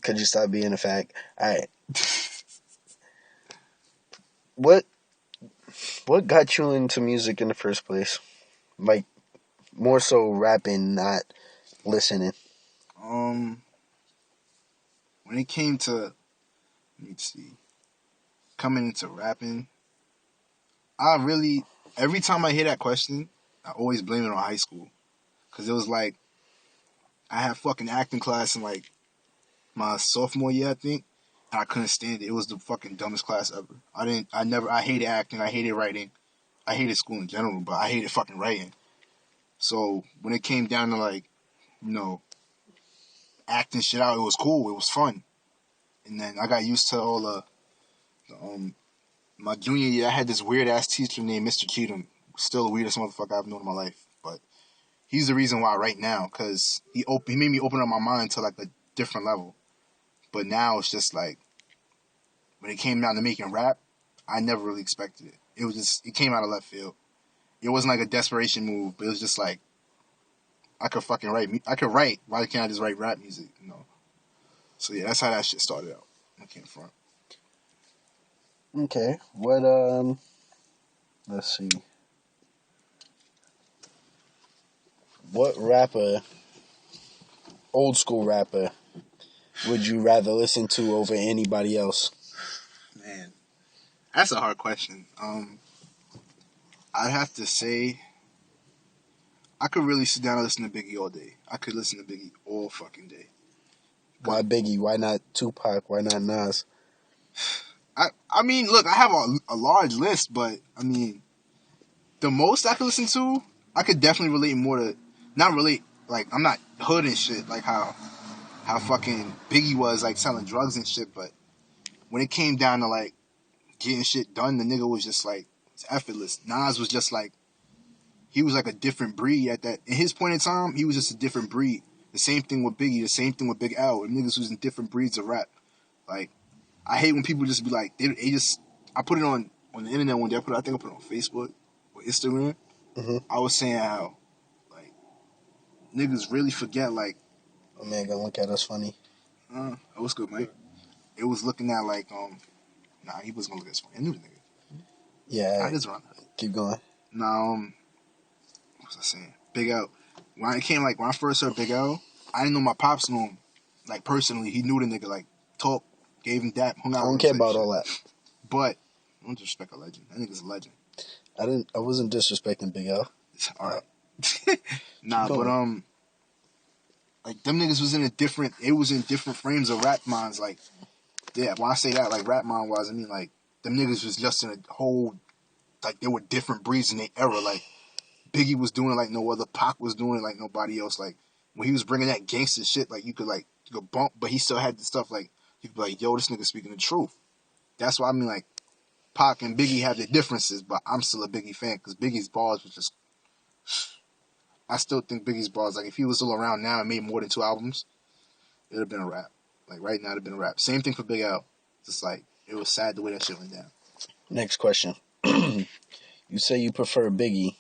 Could you stop being a fag? Alright. What what got you into music in the first place? Like more so rapping, not listening. Um, when it came to, let me see, coming into rapping, I really, every time I hear that question, I always blame it on high school. Cause it was like, I had fucking acting class in like my sophomore year, I think. And I couldn't stand it. It was the fucking dumbest class ever. I hated acting. I hated writing. I hated school in general, but I hated fucking writing. So when it came down to like, you know, acting shit out, it was cool. It was fun. And then I got used to all the my junior year, I had this weird ass teacher named Mr. Cheatham. Still the weirdest motherfucker I've known in my life. But he's the reason why right now, because he made me open up my mind to like a different level. But now it's just like, when it came down to making rap, I never really expected it. It came out of left field. It wasn't like a desperation move, but it was just like, I could fucking write. I could write. Why can't I just write rap music? You know. So yeah, that's how that shit started out. I came from. Okay. What let's see. What rapper, old school rapper, would you rather listen to over anybody else? Man, that's a hard question. I'd have to say I could really sit down and listen to Biggie all day. I could listen to Biggie all fucking day. Why Biggie? Why not Tupac? Why not Nas? I mean, look, I have a large list, but I mean, the most I could listen to, I could definitely relate more to, not relate, like, I'm not hood and shit, like how fucking Biggie was, like, selling drugs and shit, but when it came down to, like, getting shit done, the nigga was just, like, it's effortless. Nas was just, like, he was, like, a different breed at that, in his point in time, he was just a different breed. The same thing with Biggie, the same thing with Big L, niggas was in different breeds of rap. Like, I hate when people just be like, they just, I put it on the internet one day, I think I put it on Facebook or Instagram. Mm-hmm. I was saying how, like, niggas really forget, like, Oh man, gonna look at us funny. what's good, Mike? It was looking at, like, nah, he wasn't gonna look at us funny. I knew the nigga. Yeah, I just run. keep going. Now, what was I saying? Big L. When I first heard Big L, I didn't know my pops knew him, like, personally. He knew the nigga, like, talk, gave him dap, hung I out don't with him care type about shit. all that. But, don't disrespect a legend. That nigga's a legend. I wasn't disrespecting Big L. Alright. Keep Nah, but, going. like, them niggas was it was in different frames of rap minds, like, yeah, when I say that, like, rap mind wise, I mean, like, them niggas was just in a whole, like, they were different breeds in their era, like, Biggie was doing it like no other, Pac was doing it like nobody else, like, when he was bringing that gangster shit, like, you could bump, but he still had the stuff, like, you could be like, yo, this nigga speaking the truth. That's why I mean, like, Pac and Biggie have their differences, but I'm still a Biggie fan, because Biggie's bars was just, I still think Biggie's bars, like, if he was still around now and made more than 2 albums, it'd have been a rap. Like, right now, it'd have been a rap. Same thing for Big L. Just like, it was sad the way that shit went down. Next question. You say you prefer Biggie,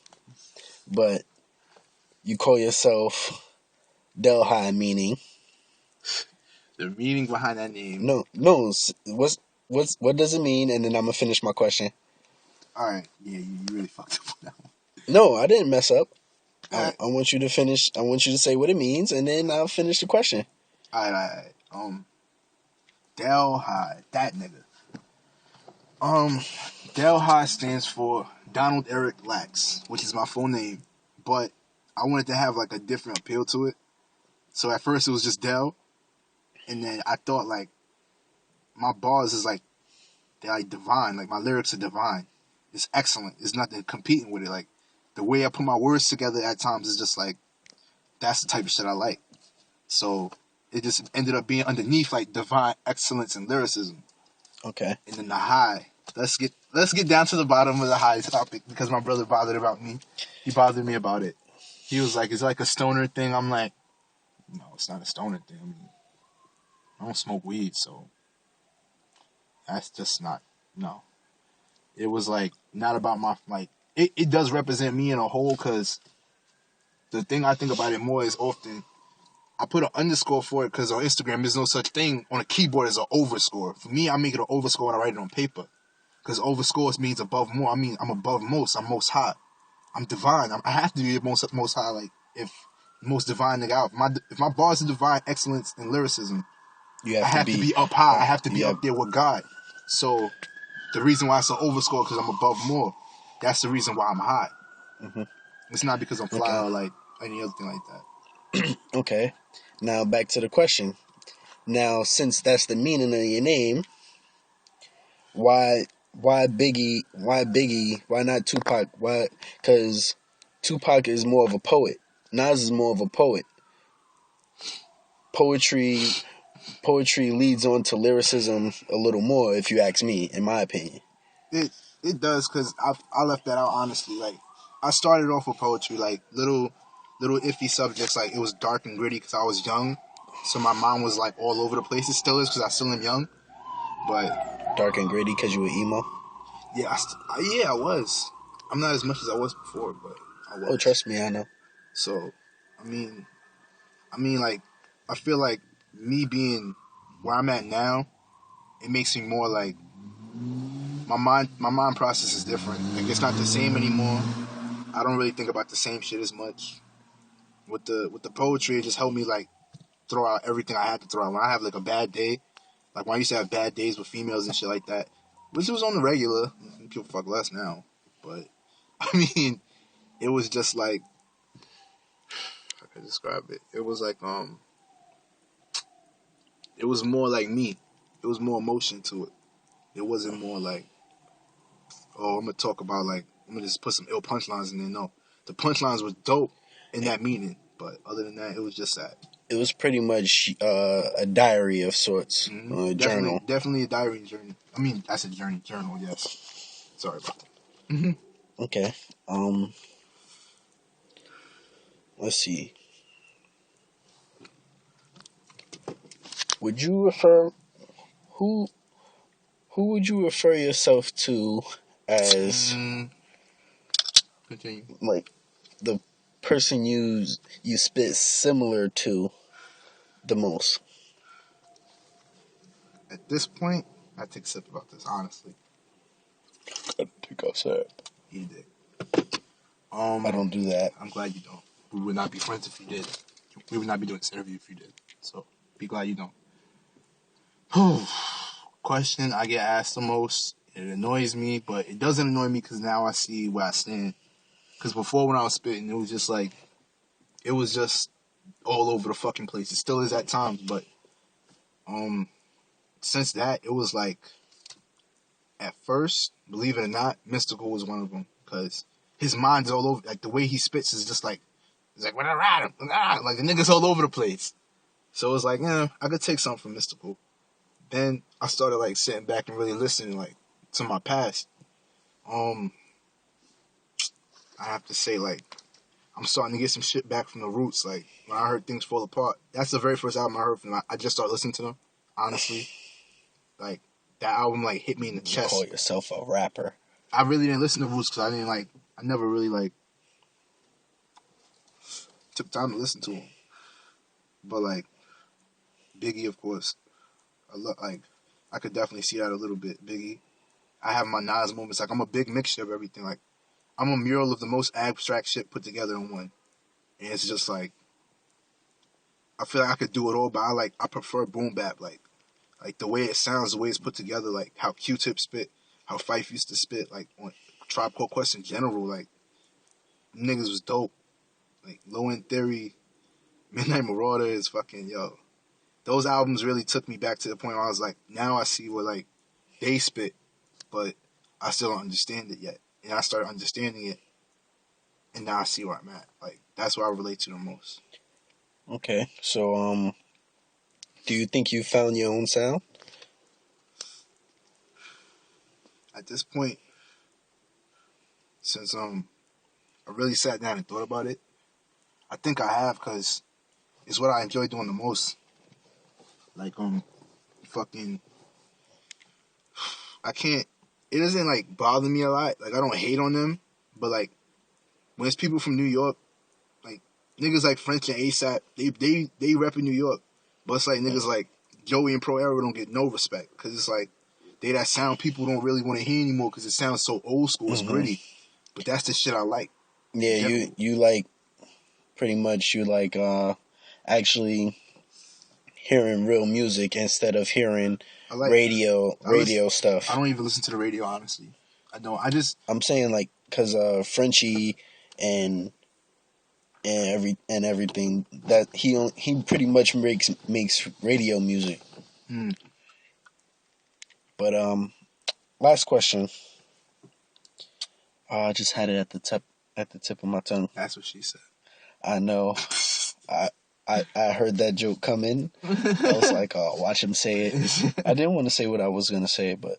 but you call yourself Del High, meaning The meaning behind that name. no. What does it mean? And then I'm gonna finish my question. Alright, yeah, you really fucked up on that one. No, I didn't mess up. Alright, I want you to finish. I want you to say what it means, and then I'll finish the question. alright. Del High, that nigga. Um, Del High stands for Donald Eric Lax, which is my full name, but I wanted to have like a different appeal to it. So at first it was just Del, and then I thought like my bars is like they're like divine, like my lyrics are divine. It's excellent. It's nothing competing with it. Like the way I put my words together at times is just like that's the type of shit I like. So it just ended up being underneath like divine excellence and lyricism. Okay. And then the high. Let's get down to the bottom of the high topic because my brother bothered about me. He bothered me about it. He was like, "Is it like a stoner thing?" I'm like, "No, it's not a stoner thing. I mean, I don't smoke weed, so that's just not no." It was like not about my like. It does represent me in a whole because the thing I think about it more is often I put an underscore for it because on Instagram there's no such thing on a keyboard as an overscore. For me, I make it an overscore when I write it on paper. Because overscores means above more. I mean, I'm above most. I'm most high. I'm divine. I have to be most high. Like if most divine nigga out. If my bars are divine excellence and lyricism, You I have to have to be be up high. I have to be yeah. up there with God. So the reason why it's an overscore because I'm above more. That's the reason why I'm high. Mm-hmm. It's not because I'm fly Okay. or like any other thing like that. Okay. Now back to the question. Now, since that's the meaning of your name, why Biggie? Why Biggie? Why not Tupac? Why? Because Tupac is more of a poet. Nas is more of a poet. Poetry leads on to lyricism a little more, if you ask me, in my opinion. It does because I left that out honestly. Like I started off with poetry, like little iffy subjects. Like it was dark and gritty because I was young, so my mind was like all over the place. It still is because I still am young, but Dark and gritty because you were emo. yeah, I was. I'm not as much as I was before, but I was. Oh, trust me, I know. So, I mean, like I feel like me being where I'm at now, it makes me more like my mind process is different. Like it's not the same anymore. I don't really think about the same shit as much. With the poetry, it just helped me like throw out everything I had to throw out. When I have like a bad day, like when I used to have bad days with females and shit like that, which was on the regular. People fuck less now, but I mean, it was just like how can I describe it? It was like it was more like me. It was more emotion to it. It wasn't more like, oh, I'm gonna talk about like I'm gonna just put some ill punchlines in there. No, the punchlines was dope in that meaning, but other than that, it was just that. It was pretty much a diary of sorts, Mm-hmm. a journal. Definitely a diary journey. I mean, that's a journal. Yes. Sorry about that. Mm-hmm. Okay. Let's see. Would you refer who would you refer yourself to as Continue. like the person you spit similar to the most? At this point, I take a sip about this. Honestly, I think I said. you did. I don't do that. I'm glad you don't. We would not be friends if you did. We would not be doing this interview if you did. So be glad you don't. Question I get asked the most. It annoys me, but it doesn't annoy me because now I see where I stand. Because before when I was spitting, it was just all over the fucking place. It still is at times, but since that, it was like at first, believe it or not, Mystical was one of them because his mind's all over. Like the way he spits is just like it's like when I ride him, like the niggas all over the place. So it was like, yeah, I could take something from Mystical. Then I started like sitting back and really listening like to my past. I have to say like I'm starting to get some shit back from the roots. Like when I heard Things Fall Apart, that's the very first album I heard from them. I just started listening to them. Honestly, like that album like hit me in the You chest. call yourself a rapper? I really didn't listen to Roots because I never really like took time to listen to them. But like Biggie, of course, I could definitely see that a little bit. Biggie, I have my Nas moments. Like I'm a big mixture of everything. Like I'm a mural of the most abstract shit put together in one, and it's just like I feel like I could do it all, but I prefer boom bap. Like the way it sounds, the way it's put together, like how Q-Tip spit, how Fife used to spit, like on Tribe Called Quest in general. Like niggas was dope. Like Low End Theory, Midnight Marauder is fucking yo. Those albums really took me back to the point where I was like, now I see what like they spit, but I still don't understand it yet. And I started understanding it, and now I see where I'm at. Like that's what I relate to the most. Okay, so do you think you found your own sound? At this point, since I really sat down and thought about it, I think I have because it's what I enjoy doing the most. Like fucking, I can't. It doesn't like bother me a lot. Like I don't hate on them, but like when it's people from New York, like niggas like French and ASAP, they rep in New York, but it's like niggas like Joey and Pro Era don't get no respect because it's like they that sound people don't really want to hear anymore because it sounds so old school, it's gritty. But that's the shit I like. Yeah, you like pretty much you like actually hearing real music instead of hearing radio stuff. I don't even listen to the radio, honestly. I don't. I'm saying like because Frenchie and everything that he pretty much makes radio music. But last question. I just had it at the tip of my tongue. That's what she said. I know. I heard that joke come in. I was like, oh, watch him say it. I didn't want to say what I was gonna say, but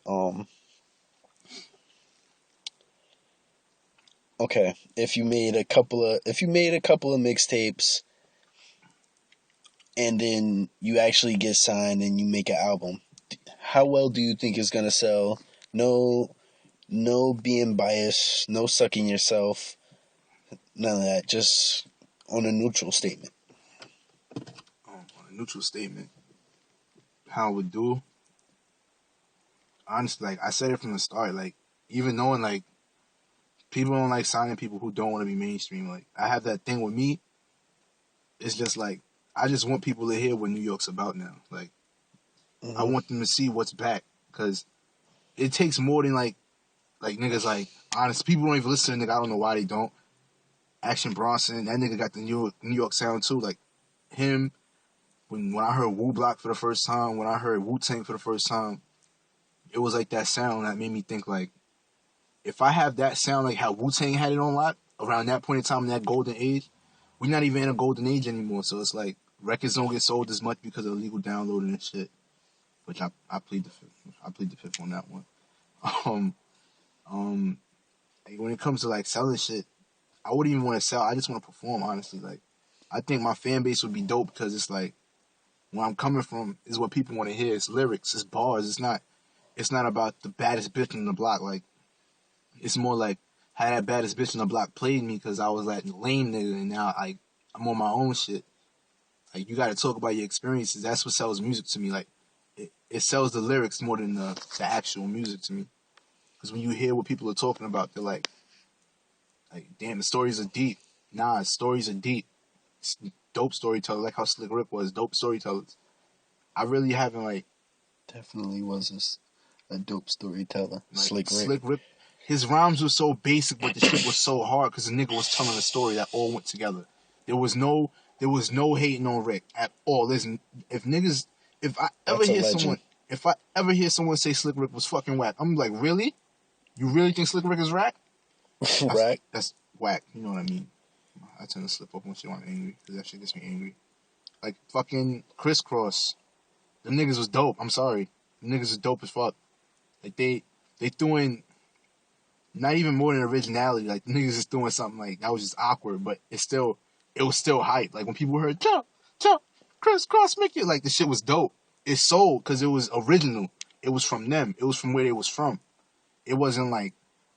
okay. If you made a couple of mixtapes and then you actually get signed and you make an album, how well do you think it's gonna sell? No being biased, no sucking yourself, none of that. Just on a neutral statement. On a neutral statement, how it would do. Honestly, like I said it from the start, like even knowing like people don't like signing people who don't want to be mainstream. Like I have that thing with me. It's just like I just want people to hear what New York's about now. Like I want them to see what's back because it takes more than like niggas like honest people don't even listen to nigga. I don't know why they don't. Action Bronson, that nigga got the New York sound too. Like him, when I heard Wu Block for the first time, when I heard Wu Tang for the first time, it was like that sound that made me think like, if I have that sound like how Wu Tang had it on lock around that point in time in that golden age, we're not even in a golden age anymore. So it's like records don't get sold as much because of illegal downloading and shit. Which I plead the fifth. I plead the fifth on that one. Like when it comes to like selling shit, I wouldn't even want to sell. I just want to perform, honestly. Like, I think my fan base would be dope because it's like, where I'm coming from is what people want to hear. It's lyrics, it's bars. It's not about the baddest bitch in the block. Like, it's more like how that baddest bitch in the block played me because I was like lame nigga, and now I'm on my own shit. Like, you got to talk about your experiences. That's what sells music to me. Like, it sells the lyrics more than the actual music to me. Because when you hear what people are talking about, they're like, damn, the stories are deep. Nah, stories are deep. It's dope storyteller, like how Slick Rick was. Dope storytellers. I really haven't Definitely was a dope storyteller. like Slick Rick. His rhymes were so basic, but the shit was so hard because the nigga was telling a story that all went together. There was no hating on Rick at all. Listen, if I ever hear someone say Slick Rick was fucking whack, I'm like, really? You really think Slick Rick is whack? Right? That's whack. You know what I mean? I tend to slip up when shit when I'm angry because that shit gets me angry. Like fucking Crisscross. Them niggas was dope. I'm sorry. Them niggas is dope as fuck. Like they threw in not even more than originality. Like the niggas is doing something like that was just awkward, but it was still hype. Like when people heard jump, Crisscross Mickey, like the shit was dope. It sold because it was original. It was from them. It was from where they was from. It wasn't like,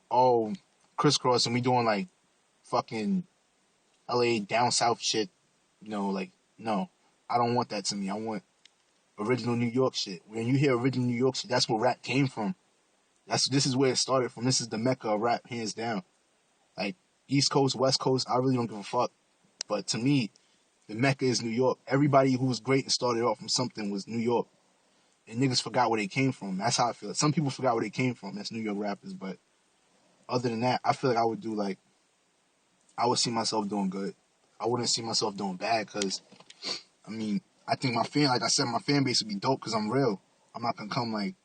oh, Crisscross and we doing like fucking LA down south shit. You know, like, no. I don't want that to me. I want original New York shit. When you hear original New York shit, that's where rap came from. This is where it started from. This is the mecca of rap, hands down. Like, East Coast, West Coast, I really don't give a fuck. But to me, the mecca is New York. Everybody who was great and started off from something was New York. And niggas forgot where they came from. That's how I feel. Some people forgot where they came from. That's New York rappers. But other than that, I feel like I would see myself doing good. I wouldn't see myself doing bad because, I mean, I think my fan base would be dope because I'm real. I'm not going to come like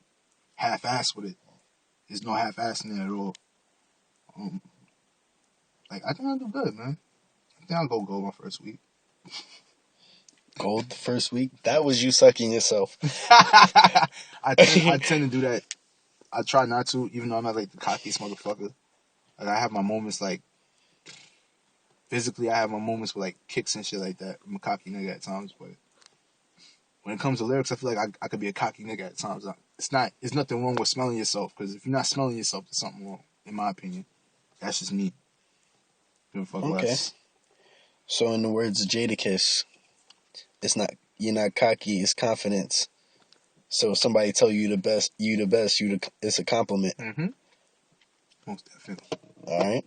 half-ass with it. There's no half-ass in there at all. Like, I think I'll do good, man. I think I'll go gold my first week. Gold the first week? That was you sucking yourself. I tend to do that. I try not to, even though I'm not like the cockiest motherfucker. Like, I have my moments like, physically I have my moments with like kicks and shit like that. I'm a cocky nigga at times, but when it comes to lyrics, I feel like I could be a cocky nigga at times. It's nothing wrong with smelling yourself, because if you're not smelling yourself, there's something wrong, in my opinion. That's just me. Give a fuck Okay. less. So in the words of Jadakiss, it's not you're not cocky, it's confidence. So if somebody tell you the best, it's a compliment. Mm-hmm. Most definitely. All right.